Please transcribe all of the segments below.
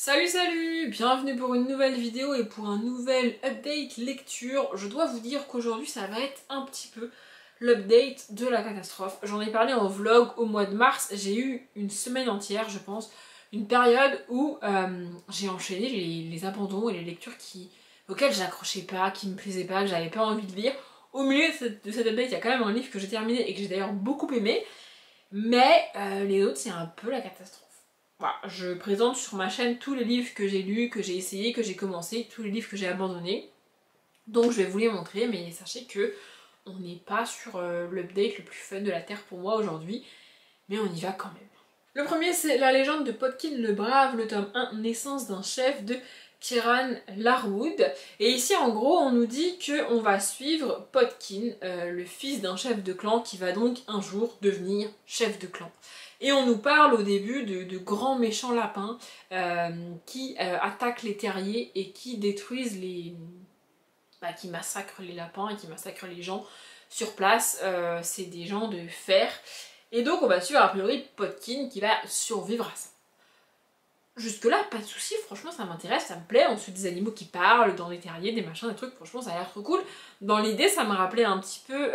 Salut, bienvenue pour une nouvelle vidéo et pour un nouvel update lecture. Je dois vous dire qu'aujourd'hui ça va être un petit peu l'update de la catastrophe. J'en ai parlé en vlog au mois de mars, j'ai eu une semaine entière je pense, une période où j'ai enchaîné les abandons et les lectures auxquelles j'accrochais pas, qui me plaisaient pas, que j'avais pas envie de lire. Au milieu de cette update il y a quand même un livre que j'ai terminé et que j'ai d'ailleurs beaucoup aimé, mais les autres c'est un peu la catastrophe. Voilà, je présente sur ma chaîne tous les livres que j'ai lus, que j'ai essayé, que j'ai commencé, tous les livres que j'ai abandonnés. Donc je vais vous les montrer, mais sachez que on n'est pas sur l'update le plus fun de la Terre pour moi aujourd'hui, mais on y va quand même. Le premier c'est La légende de Potkin le Brave, le tome 1, Naissance d'un chef de Kieran Larwood. Et ici en gros on nous dit qu'on va suivre Potkin, le fils d'un chef de clan qui va donc un jour devenir chef de clan. Et on nous parle au début de grands méchants lapins qui attaquent les terriers et qui détruisent qui massacrent les lapins et qui massacrent les gens sur place. C'est des gens de fer. Et donc on va suivre a priori Potkin qui va survivre à ça. Jusque là, pas de soucis, franchement ça m'intéresse, ça me plaît, on suit des animaux qui parlent dans les terriers, des machins, des trucs, franchement ça a l'air trop cool. Dans l'idée ça m'a rappelé un petit peu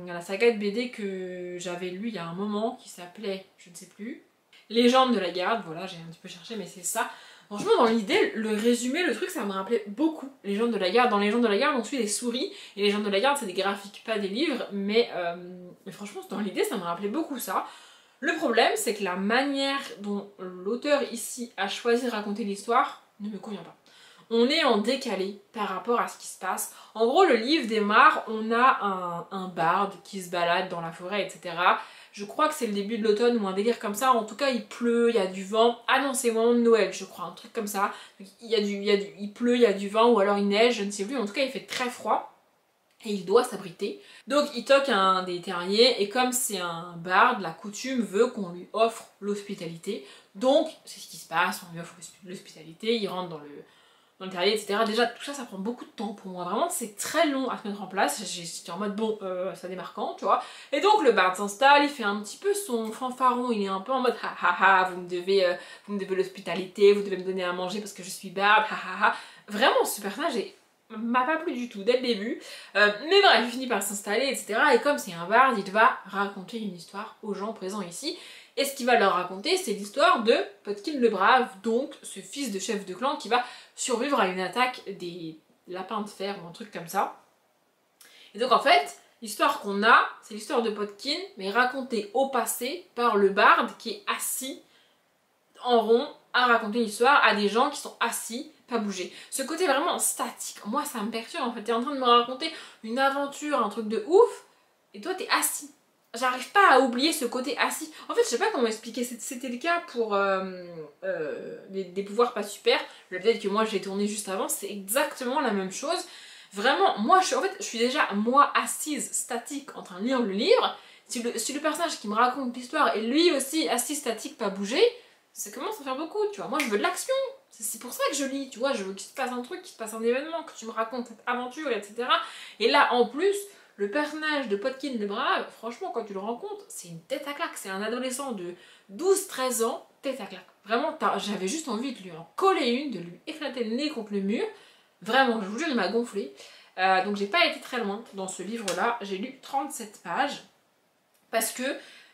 la saga de BD que j'avais lu il y a un moment, qui s'appelait, je ne sais plus, Légende de la Garde, voilà j'ai un petit peu cherché mais c'est ça. Franchement dans l'idée, le résumé, le truc ça me rappelait beaucoup Légende de la Garde. Dans Légende de la Garde on suit des souris, et Légende de la Garde c'est des graphiques, pas des livres, mais franchement dans l'idée ça me rappelait beaucoup ça. Le problème, c'est que la manière dont l'auteur ici a choisi de raconter l'histoire ne me convient pas. On est en décalé par rapport à ce qui se passe. En gros, le livre démarre, on a un barde qui se balade dans la forêt, etc. Je crois que c'est le début de l'automne ou un délire comme ça. En tout cas, il pleut, il y a du vent. Ah non, c'est au moment de Noël, je crois, un truc comme ça. Il pleut, il y a du vent ou alors il neige, je ne sais plus. En tout cas, il fait très froid. Et il doit s'abriter. Donc il toque à un des terriers et comme c'est un barde, la coutume veut qu'on lui offre l'hospitalité. Donc c'est ce qui se passe, on lui offre l'hospitalité, il rentre dans le terrier, etc. Déjà tout ça, ça prend beaucoup de temps pour moi, vraiment c'est très long à se mettre en place. J'étais en mode bon, ça démarre quand, tu vois. Et donc le barde s'installe, il fait un petit peu son fanfaron, il est un peu en mode ha ha ha, vous me devez l'hospitalité, vous devez me donner à manger parce que je suis barde, ha ha ha. Vraiment ce personnage m'a pas plu du tout dès le début, mais bref, il finit par s'installer, etc. Et comme c'est un barde, il va raconter une histoire aux gens présents ici. Et ce qu'il va leur raconter, c'est l'histoire de Potkin le Brave, donc ce fils de chef de clan qui va survivre à une attaque des lapins de fer ou un truc comme ça. Et donc en fait, l'histoire qu'on a, c'est l'histoire de Potkin, mais racontée au passé par le barde qui est assis en rond à raconter l'histoire à des gens qui sont assis, pas bouger. Ce côté vraiment statique, moi ça me perturbe en fait. T'es en train de me raconter une aventure, un truc de ouf, et toi t'es assis. J'arrive pas à oublier ce côté assis. En fait, je sais pas comment expliquer, c'était le cas pour des pouvoirs pas super. Peut-être que moi j'ai tourné juste avant, c'est exactement la même chose. Vraiment, moi je suis déjà moi assise, statique, en train de lire le livre. Si le personnage qui me raconte l'histoire est lui aussi assis, statique, pas bouger, ça commence à faire beaucoup, tu vois. Moi je veux de l'action, c'est pour ça que je lis, tu vois, je veux qu'il se passe un truc, qu'il se passe un événement, que tu me racontes cette aventure, etc. Et là en plus, le personnage de Potkin le Brave, franchement quand tu le rencontres, c'est une tête à claque, c'est un adolescent de 12-13 ans, tête à claque. Vraiment, j'avais juste envie de lui en coller une, de lui éclater le nez contre le mur. Vraiment, je vous jure, il m'a gonflé. Donc j'ai pas été très loin dans ce livre-là, j'ai lu 37 pages, parce que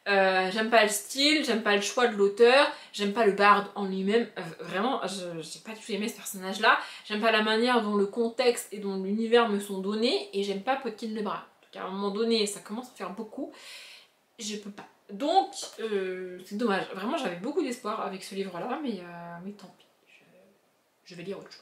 j'aime pas le style, j'aime pas le choix de l'auteur, j'aime pas le barde en lui-même, vraiment j'ai pas du tout aimé ce personnage là, j'aime pas la manière dont le contexte et dont l'univers me sont donnés, et j'aime pas Potkin le Brave. Donc à un moment donné ça commence à faire beaucoup, je peux pas. Donc c'est dommage, vraiment j'avais beaucoup d'espoir avec ce livre là, mais tant pis, je vais lire autre chose.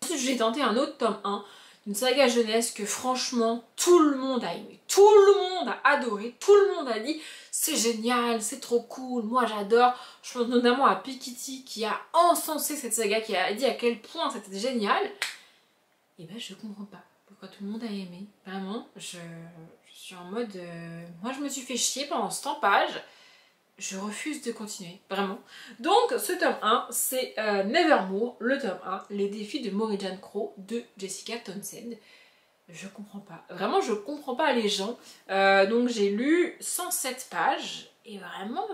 Ensuite j'ai tenté un autre tome 1, une saga jeunesse que franchement tout le monde a aimé, tout le monde a adoré, tout le monde a dit c'est génial, c'est trop cool, moi j'adore. Je pense notamment à Pikiti qui a encensé cette saga, qui a dit à quel point c'était génial. Et ben je comprends pas pourquoi tout le monde a aimé, vraiment, je suis en mode moi je me suis fait chier pendant 100 pages. Je refuse de continuer, vraiment. Donc ce tome 1, c'est Nevermore, le tome 1, les défis de Morrigan Crow de Jessica Townsend. Je comprends pas, vraiment je comprends pas les gens. Donc j'ai lu 107 pages et vraiment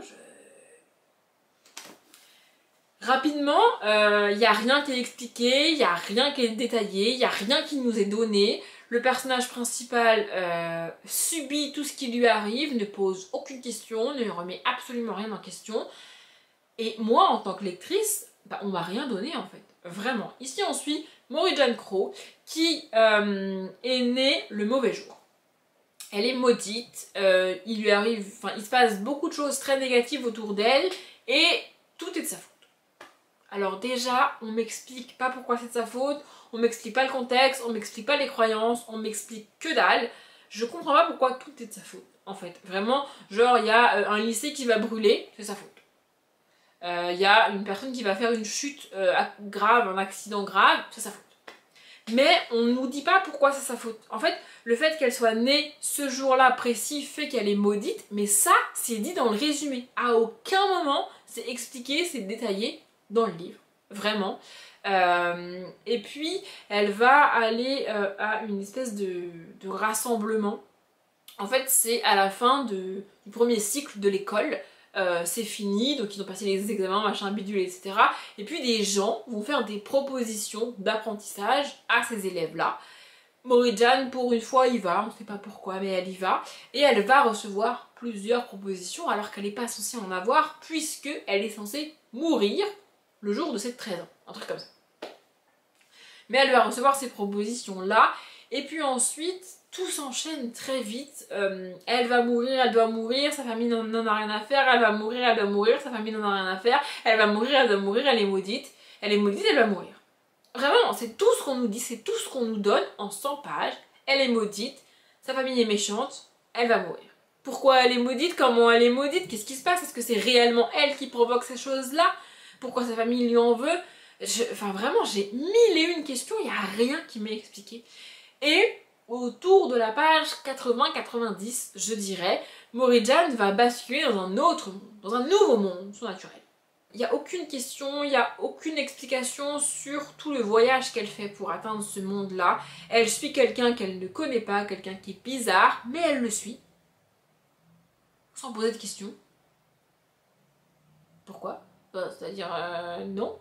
Rapidement, il n'y a rien qui est expliqué, il n'y a rien qui est détaillé, il n'y a rien qui nous est donné. Le personnage principal subit tout ce qui lui arrive, ne pose aucune question, ne remet absolument rien en question. Et moi, en tant que lectrice, bah, on m'a rien donné en fait. Vraiment. Ici, on suit Morrigan Crow qui est née le mauvais jour. Elle est maudite, il lui arrive, enfin, il se passe beaucoup de choses très négatives autour d'elle et tout est de sa faute. Alors déjà, on m'explique pas pourquoi c'est de sa faute, on m'explique pas le contexte, on m'explique pas les croyances, on m'explique que dalle. Je comprends pas pourquoi tout est de sa faute, en fait. Vraiment, genre, il y a un lycée qui va brûler, c'est sa faute. Il y a une personne qui va faire une chute grave, un accident grave, c'est sa faute. Mais on ne nous dit pas pourquoi c'est sa faute. En fait, le fait qu'elle soit née ce jour-là précis fait qu'elle est maudite, mais ça, c'est dit dans le résumé. À aucun moment, c'est expliqué, c'est détaillé dans le livre. Vraiment. Et puis, elle va aller à une espèce de rassemblement. En fait, c'est à la fin du premier cycle de l'école. C'est fini, donc ils ont passé les examens, machin, bidule, etc. Et puis des gens vont faire des propositions d'apprentissage à ces élèves-là. Morrigan, pour une fois, y va, on ne sait pas pourquoi, mais elle y va. Et elle va recevoir plusieurs propositions alors qu'elle n'est pas censée en avoir, puisque elle est censée mourir le jour de ses 13 ans. Un truc comme ça. Mais elle va recevoir ces propositions-là, et puis ensuite, tout s'enchaîne très vite. Elle va mourir, elle doit mourir, sa famille n'en a rien à faire, elle va mourir, elle doit mourir, sa famille n'en a rien à faire, elle va mourir, elle doit mourir, elle est maudite, elle va mourir. Vraiment, c'est tout ce qu'on nous dit, c'est tout ce qu'on nous donne en 100 pages. Elle est maudite, sa famille est méchante, elle va mourir. Pourquoi elle est maudite? Comment elle est maudite? Qu'est-ce qui se passe? Est-ce que c'est réellement elle qui provoque ces choses-là? Pourquoi sa famille lui en veut? Enfin vraiment, j'ai mille et une questions, il n'y a rien qui m'est expliqué. Et autour de la page 80-90, je dirais, Morrigan va basculer dans un autre monde, dans un nouveau monde surnaturel. Il n'y a aucune question, il n'y a aucune explication sur tout le voyage qu'elle fait pour atteindre ce monde-là. Elle suit quelqu'un qu'elle ne connaît pas, quelqu'un qui est bizarre, mais elle le suit. Sans poser de questions. Pourquoi? C'est-à-dire, non.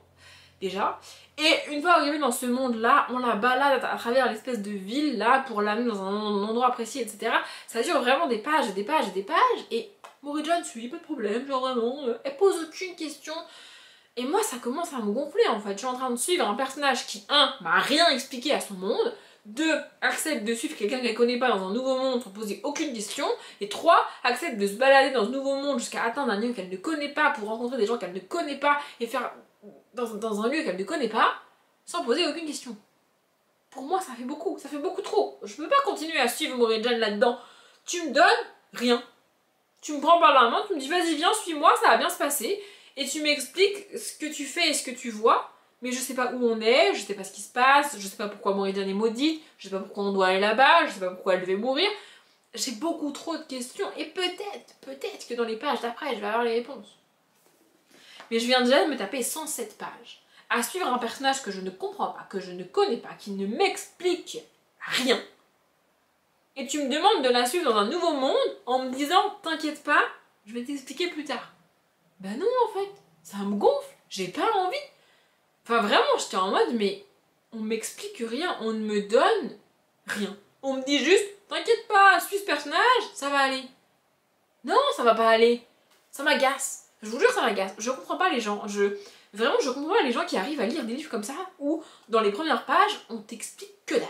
Déjà. Et une fois arrivée dans ce monde-là, on la balade à travers l'espèce de ville là pour l'amener dans un endroit précis, etc. Ça dure vraiment des pages et des pages et des pages. Et Morrigan suit, pas de problème, genre vraiment, elle pose aucune question. Et moi, ça commence à me gonfler en fait. Je suis en train de suivre un personnage qui, 1, m'a rien expliqué à son monde, 2, accepte de suivre quelqu'un qu'elle connaît pas dans un nouveau monde sans poser aucune question, et 3, accepte de se balader dans ce nouveau monde jusqu'à atteindre un lieu qu'elle ne connaît pas pour rencontrer des gens qu'elle ne connaît pas et faire dans un lieu qu'elle ne connaît pas sans poser aucune question. Pour moi, ça fait beaucoup trop. Je peux pas continuer à suivre Morrigan là-dedans. Tu me donnes rien. Tu me prends par la main, tu me dis vas-y viens, suis-moi, ça va bien se passer. Et tu m'expliques ce que tu fais et ce que tu vois, mais je sais pas où on est, je sais pas ce qui se passe, je sais pas pourquoi Morrigan est maudite, je sais pas pourquoi on doit aller là-bas, je sais pas pourquoi elle devait mourir. J'ai beaucoup trop de questions et peut-être que dans les pages d'après, je vais avoir les réponses. Mais je viens déjà de me taper 107 pages à suivre un personnage que je ne comprends pas, que je ne connais pas, qui ne m'explique rien. Et tu me demandes de la suivre dans un nouveau monde en me disant t'inquiète pas, je vais t'expliquer plus tard. Ben non en fait, ça me gonfle, j'ai pas envie. Enfin vraiment, j'étais en mode mais on m'explique rien, on ne me donne rien. On me dit juste t'inquiète pas, suis ce personnage, ça va aller. Non, ça va pas aller. Ça m'agace. Je vous jure, ça m'agace. Je comprends pas les gens. Vraiment, je comprends pas les gens qui arrivent à lire des livres comme ça où, dans les premières pages, on t'explique que dalle.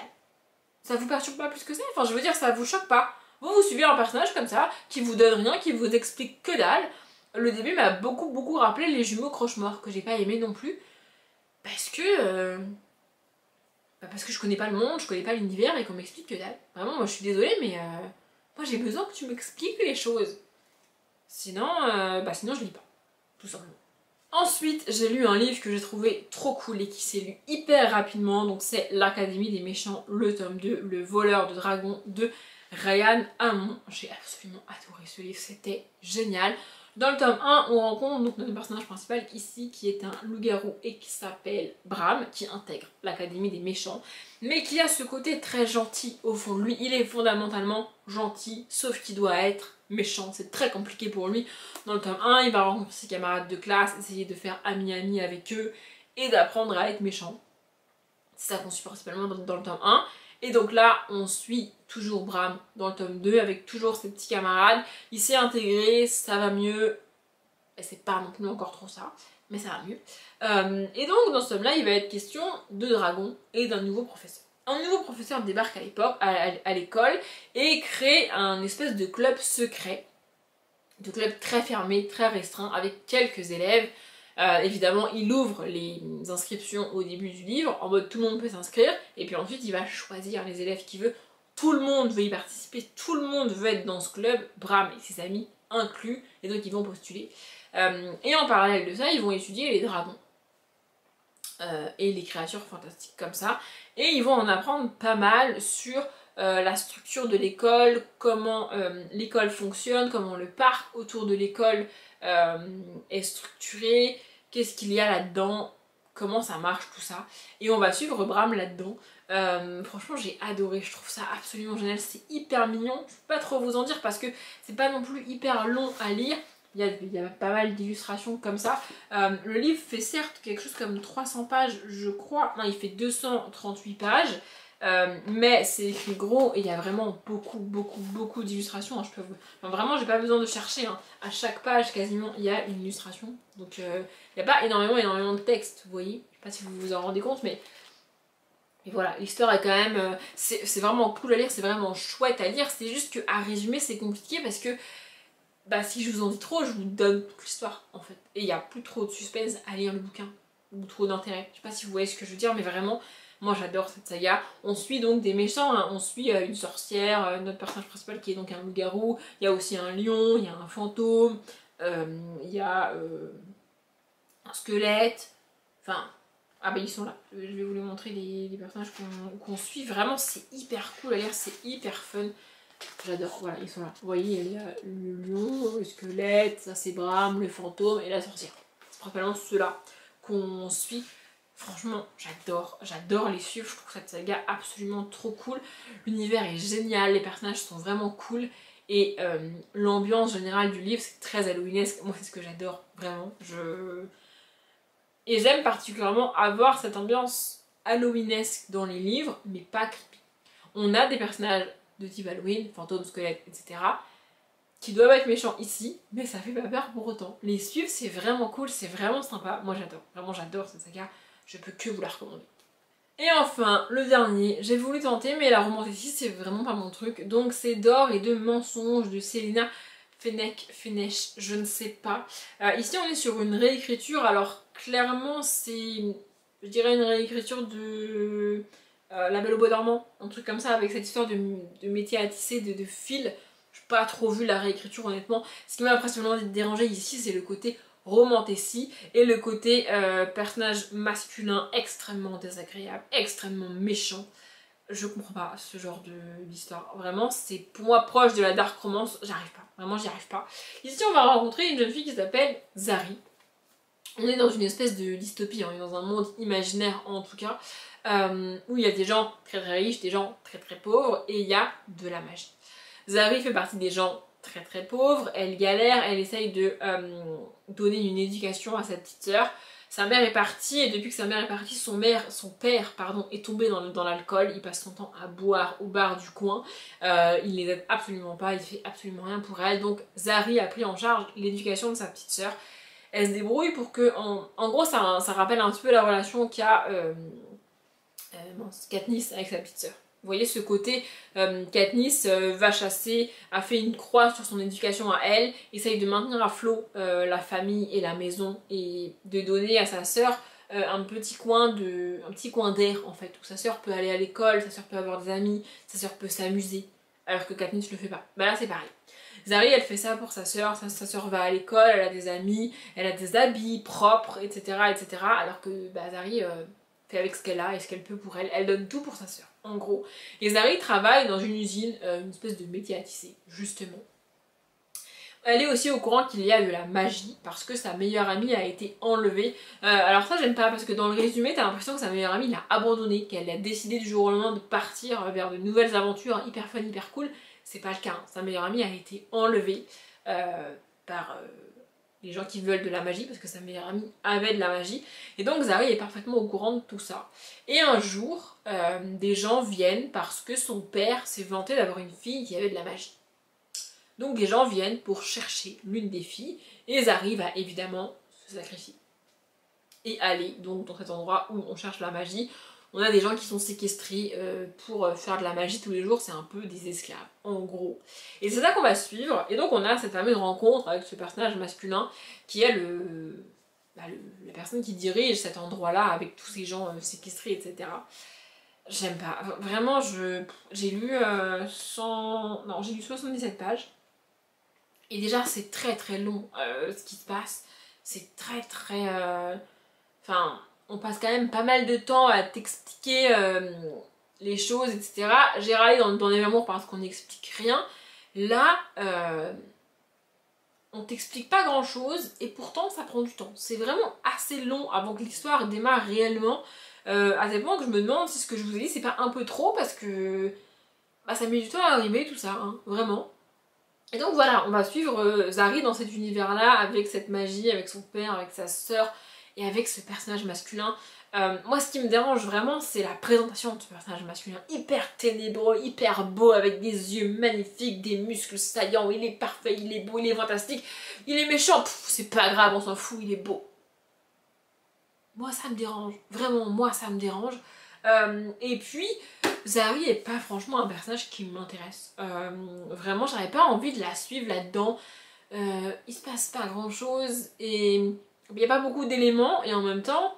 Ça vous perturbe pas plus que ça? Enfin, je veux dire, ça vous choque pas. Vous suivez un personnage comme ça, qui vous donne rien, qui vous explique que dalle. Le début m'a beaucoup rappelé les jumeaux Croche-Mort, que j'ai pas aimé non plus. Parce que je connais pas le monde, je connais pas l'univers et qu'on m'explique que dalle. Vraiment, moi je suis désolée, mais moi j'ai besoin que tu m'expliques les choses. Sinon je lis pas, tout simplement. Ensuite, j'ai lu un livre que j'ai trouvé trop cool et qui s'est lu hyper rapidement, donc c'est L'Académie des méchants, le tome 2, Le voleur de dragons de Ryan Hamon. J'ai absolument adoré ce livre, c'était génial. Dans le tome 1, on rencontre donc notre personnage principal ici qui est un loup-garou et qui s'appelle Bram, qui intègre l'académie des méchants, mais qui a ce côté très gentil au fond de lui. Il est fondamentalement gentil, sauf qu'il doit être méchant, c'est très compliqué pour lui. Dans le tome 1, il va rencontrer ses camarades de classe, essayer de faire ami-ami avec eux et d'apprendre à être méchant. C'est ça qu'on suit principalement dans le tome 1. Et donc là, on suit toujours Bram dans le tome 2 avec toujours ses petits camarades. Il s'est intégré, ça va mieux. Et c'est pas non plus encore trop ça, mais ça va mieux. Et donc dans ce tome-là, il va être question de dragons et d'un nouveau professeur. Un nouveau professeur débarque à l'école et crée un espèce de club secret. De club très fermé, très restreint, avec quelques élèves. Évidemment, il ouvre les inscriptions au début du livre, en mode tout le monde peut s'inscrire, et puis ensuite il va choisir les élèves qu'il veut. Tout le monde veut y participer, tout le monde veut être dans ce club, Bram et ses amis inclus, et donc ils vont postuler. Et en parallèle de ça, ils vont étudier les dragons et les créatures fantastiques comme ça, et ils vont en apprendre pas mal sur la structure de l'école, comment l'école fonctionne, comment le parc autour de l'école est structuré, qu'est-ce qu'il y a là-dedans, comment ça marche tout ça. Et on va suivre Bram là-dedans. Franchement j'ai adoré, je trouve ça absolument génial, c'est hyper mignon. Je peux pas trop vous en dire parce que c'est pas non plus hyper long à lire. Il y a pas mal d'illustrations comme ça. Le livre fait certes quelque chose comme 300 pages je crois, non il fait 238 pages. Mais c'est écrit gros et il y a vraiment beaucoup d'illustrations. Hein, enfin, vraiment j'ai pas besoin de chercher, hein. À chaque page quasiment il y a une illustration. Donc il n'y a pas énormément de texte, vous voyez. Je sais pas si vous vous en rendez compte, mais voilà, l'histoire est quand même... c'est vraiment cool à lire, c'est vraiment chouette à lire. C'est juste qu'à résumer c'est compliqué parce que bah, si je vous en dis trop, je vous donne toute l'histoire en fait. Et il n'y a plus trop de suspense à lire le bouquin, ou trop d'intérêt. Je sais pas si vous voyez ce que je veux dire, mais vraiment... Moi j'adore cette saga. On suit donc des méchants, hein. On suit une sorcière, notre personnage principal qui est donc un loup-garou. Il y a aussi un lion, il y a un fantôme, il y a un squelette. Enfin, ah bah ils sont là. Je vais vous les montrer les personnages qu'on suit. Vraiment c'est hyper cool à lire, c'est hyper fun. J'adore, voilà, ils sont là. Vous voyez, il y a le lion, le squelette, ça c'est Bram, le fantôme et la sorcière. C'est principalement ceux-là qu'on suit. Franchement, j'adore les suivre, je trouve cette saga absolument trop cool. L'univers est génial, les personnages sont vraiment cool et l'ambiance générale du livre c'est très halloweenesque. Moi c'est ce que j'adore, vraiment. Et j'aime particulièrement avoir cette ambiance halloweenesque dans les livres, mais pas creepy. On a des personnages de type Halloween, fantômes, squelettes, etc. qui doivent être méchants ici, mais ça fait pas peur pour autant. Les suivre c'est vraiment cool, c'est vraiment sympa. Moi j'adore, vraiment j'adore cette saga. Je peux que vous la recommander. Et enfin, le dernier, j'ai voulu tenter, mais la romance ici, c'est vraiment pas mon truc. Donc c'est D'or et de mensonges de Célina Fenech, je ne sais pas. Ici, on est sur une réécriture. Alors clairement, c'est, je dirais, une réécriture de La Belle au Bois dormant. Un truc comme ça, avec cette histoire de métier à tisser, de fil. Je n'ai pas trop vu la réécriture, honnêtement. Ce qui m'a principalement dérangé ici, c'est le côté romantécie et le côté personnage masculin extrêmement désagréable, extrêmement méchant. Je comprends pas ce genre d'histoire. Vraiment, c'est pour moi proche de la dark romance, j'arrive pas. Vraiment, j'y arrive pas. Ici, on va rencontrer une jeune fille qui s'appelle Zari. On est dans une espèce de dystopie, hein. On est dans un monde imaginaire en tout cas, où il y a des gens très riches, des gens très pauvres, et il y a de la magie. Zari fait partie des gens très pauvre, elle galère, elle essaye de donner une éducation à sa petite sœur. Sa mère est partie et depuis que sa mère est partie, son père est tombé dans l'alcool, il passe son temps à boire au bar du coin, il les aide absolument pas, il fait absolument rien pour elle, donc Zari a pris en charge l'éducation de sa petite sœur. Elle se débrouille pour que, en gros ça rappelle un petit peu la relation qu'a Katniss avec sa petite sœur. Vous voyez ce côté, Katniss va chasser, a fait une croix sur son éducation à elle, essaye de maintenir à flot la famille et la maison et de donner à sa sœur un petit coin d'air en fait, où sa sœur peut aller à l'école, sa sœur peut avoir des amis, sa sœur peut s'amuser, alors que Katniss le fait pas. Bah là c'est pareil. Zari elle fait ça pour sa sœur va à l'école, elle a des amis, elle a des habits propres, etc. alors que bah, Zari fait avec ce qu'elle a et ce qu'elle peut pour elle, elle donne tout pour sa sœur. En gros. Et Zari travaille dans une usine, une espèce de métier à tisser, justement. Elle est aussi au courant qu'il y a de la magie parce que sa meilleure amie a été enlevée. Alors ça j'aime pas parce que dans le résumé t'as l'impression que sa meilleure amie l'a abandonnée, qu'elle a décidé du jour au lendemain de partir vers de nouvelles aventures hyper fun, hyper cool. C'est pas le cas, hein. Sa meilleure amie a été enlevée par les gens qui veulent de la magie parce que sa meilleure amie avait de la magie. Et donc Zari est parfaitement au courant de tout ça. Et un jour, des gens viennent parce que son père s'est vanté d'avoir une fille qui avait de la magie. Donc des gens viennent pour chercher l'une des filles et Zari va évidemment se sacrifier. Et aller donc dans cet endroit où on cherche la magie. On a des gens qui sont séquestrés pour faire de la magie tous les jours, c'est un peu des esclaves, en gros. Et c'est ça qu'on va suivre, et donc on a cette fameuse rencontre avec ce personnage masculin qui est la personne qui dirige cet endroit-là avec tous ces gens séquestrés, etc. J'aime pas, vraiment j'ai lu j'ai lu 77 pages. Et déjà c'est très très long ce qui se passe, c'est très très... Enfin, on passe quand même pas mal de temps à t'expliquer les choses, etc. J'ai râlé dans Les Amours parce qu'on n'explique rien. Là, on t'explique pas grand chose et pourtant ça prend du temps. C'est vraiment assez long avant que l'histoire démarre réellement. À tel point que je me demande si ce que je vous ai dit c'est pas un peu trop parce que bah, ça met du temps à arriver tout ça, hein, vraiment. Et donc voilà, on va suivre Zari dans cet univers-là, avec cette magie, avec son père, avec sa sœur, et avec ce personnage masculin. Moi ce qui me dérange vraiment, c'est la présentation de ce personnage masculin, hyper ténébreux, hyper beau, avec des yeux magnifiques, des muscles saillants, il est parfait, il est beau, il est fantastique, il est méchant, c'est pas grave, on s'en fout, il est beau. Moi ça me dérange, vraiment, moi ça me dérange. Et puis, Zari est pas franchement un personnage qui m'intéresse. Vraiment, j'avais pas envie de la suivre là-dedans. Il se passe pas grand chose et il n'y a pas beaucoup d'éléments et en même temps,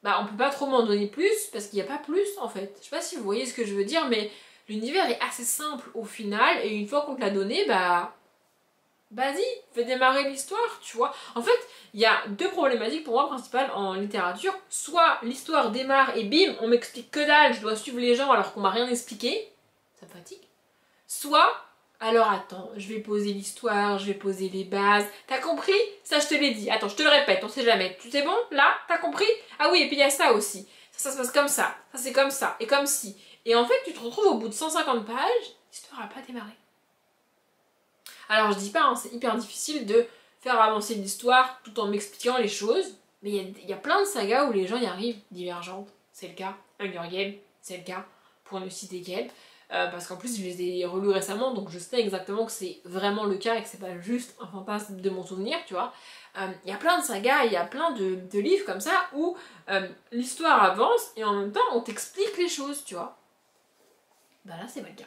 bah, on peut pas trop m'en donner plus parce qu'il n'y a pas plus en fait. Je sais pas si vous voyez ce que je veux dire, mais l'univers est assez simple au final et une fois qu'on te l'a donné, bah vas-y, fais démarrer l'histoire, tu vois. En fait, il y a deux problématiques pour moi principales en littérature. Soit l'histoire démarre et bim, on m'explique que dalle, je dois suivre les gens alors qu'on m'a rien expliqué, ça me fatigue. Soit, alors attends, je vais poser l'histoire, je vais poser les bases. T'as compris? Ça je te l'ai dit. Attends, je te le répète, on sait jamais. Tu sais bon? Là, t'as compris? Ah oui, et puis il y a ça aussi. Ça se passe comme ça c'est comme ça, et comme si. Et en fait, tu te retrouves au bout de 150 pages, l'histoire n'a pas démarré. Alors je dis pas, hein, c'est hyper difficile de faire avancer l'histoire tout en m'expliquant les choses, mais il y a plein de sagas où les gens y arrivent, Divergente, c'est le cas, Hunger Games, c'est le cas, pour ne citer qu'elle, parce qu'en plus je les ai relus récemment, donc je sais exactement que c'est vraiment le cas et que c'est pas juste un fantasme de mon souvenir, tu vois. Il y a plein de sagas, il y a plein de livres comme ça où l'histoire avance et en même temps on t'explique les choses, tu vois. Bah là c'est pas le cas.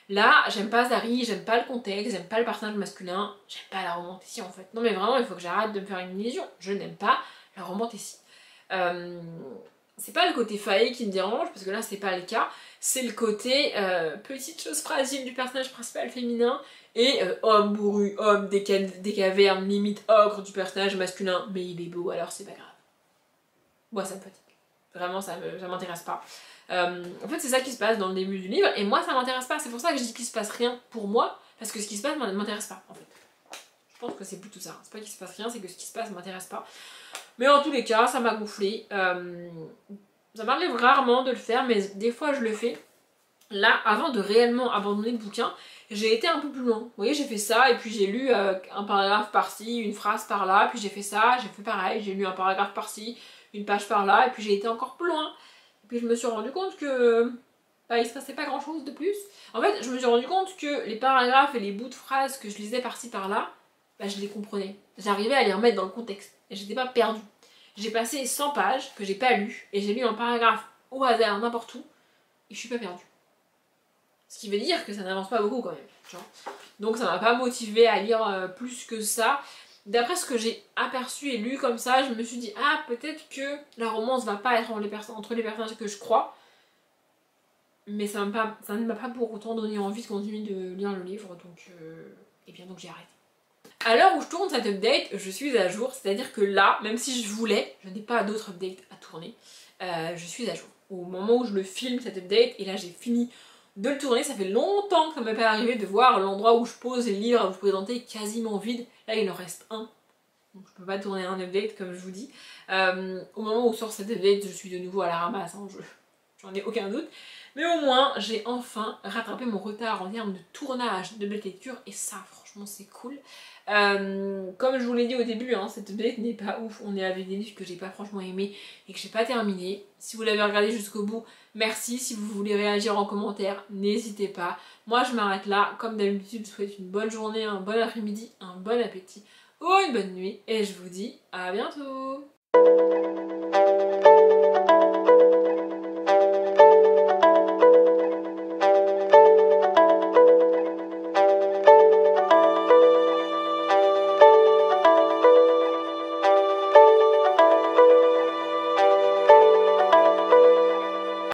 Là, j'aime pas Zari, j'aime pas le contexte, j'aime pas le personnage masculin, j'aime pas la romantécie en fait. Non mais vraiment, il faut que j'arrête de me faire une illusion. Je n'aime pas la romantécie. C'est pas le côté faillé qui me dérange, parce que là c'est pas le cas. C'est le côté petite chose fragile du personnage principal féminin et homme bourru, homme des cavernes, limite ogre du personnage masculin. Mais il est beau, alors c'est pas grave. Moi ça me fatigue. Vraiment, ça m'intéresse pas. En fait c'est ça qui se passe dans le début du livre et moi ça m'intéresse pas, c'est pour ça que je dis qu'il se passe rien pour moi, parce que ce qui se passe m'intéresse pas en fait. Je pense que c'est plutôt ça, c'est pas qu'il se passe rien, c'est que ce qui se passe m'intéresse pas. Mais en tous les cas ça m'a gonflé, ça m'arrive rarement de le faire mais des fois je le fais. Là avant de réellement abandonner le bouquin, j'ai été un peu plus loin, vous voyez, j'ai fait ça et puis j'ai lu un paragraphe par-ci, une phrase par-là, puis j'ai fait ça, j'ai fait pareil, j'ai lu un paragraphe par-ci, une page par-là et puis j'ai été encore plus loin. Et puis je me suis rendu compte que bah, il se passait pas grand chose de plus. En fait, je me suis rendu compte que les paragraphes et les bouts de phrases que je lisais par-ci par-là, bah, je les comprenais. J'arrivais à les remettre dans le contexte. Et j'étais pas perdue. J'ai passé 100 pages que j'ai pas lues et j'ai lu un paragraphe au hasard n'importe où et je suis pas perdue. Ce qui veut dire que ça n'avance pas beaucoup quand même. Genre. Donc ça m'a pas motivée à lire plus que ça. D'après ce que j'ai aperçu et lu comme ça, je me suis dit ah peut-être que la romance va pas être entre les personnages que je crois. Mais ça ne m'a pas pour autant donné envie de continuer de lire le livre, donc et bien donc j'ai arrêté. À l'heure où je tourne cette update, je suis à jour, c'est-à-dire que là, même si je voulais, je n'ai pas d'autres updates à tourner, je suis à jour. Au moment où je le filme cette update, et là j'ai fini de le tourner. Ça fait longtemps que ça m'est pas arrivé de voir l'endroit où je pose les livres à vous présenter quasiment vide. Là il en reste un, donc je peux pas tourner un update comme je vous dis. Au moment où sort cet update, je suis de nouveau à la ramasse, hein, j'en ai aucun doute. Mais au moins, j'ai enfin rattrapé mon retard en termes de tournage de belle lecture et ça, franchement, c'est cool. Comme je vous l'ai dit au début, hein, cette update n'est pas ouf. On est avec des livres que j'ai pas franchement aimé et que j'ai pas terminé. Si vous l'avez regardé jusqu'au bout, merci. Si vous voulez réagir en commentaire, n'hésitez pas. Moi, je m'arrête là. Comme d'habitude, je vous souhaite une bonne journée, un bon après-midi, un bon appétit ou une bonne nuit. Et je vous dis à bientôt.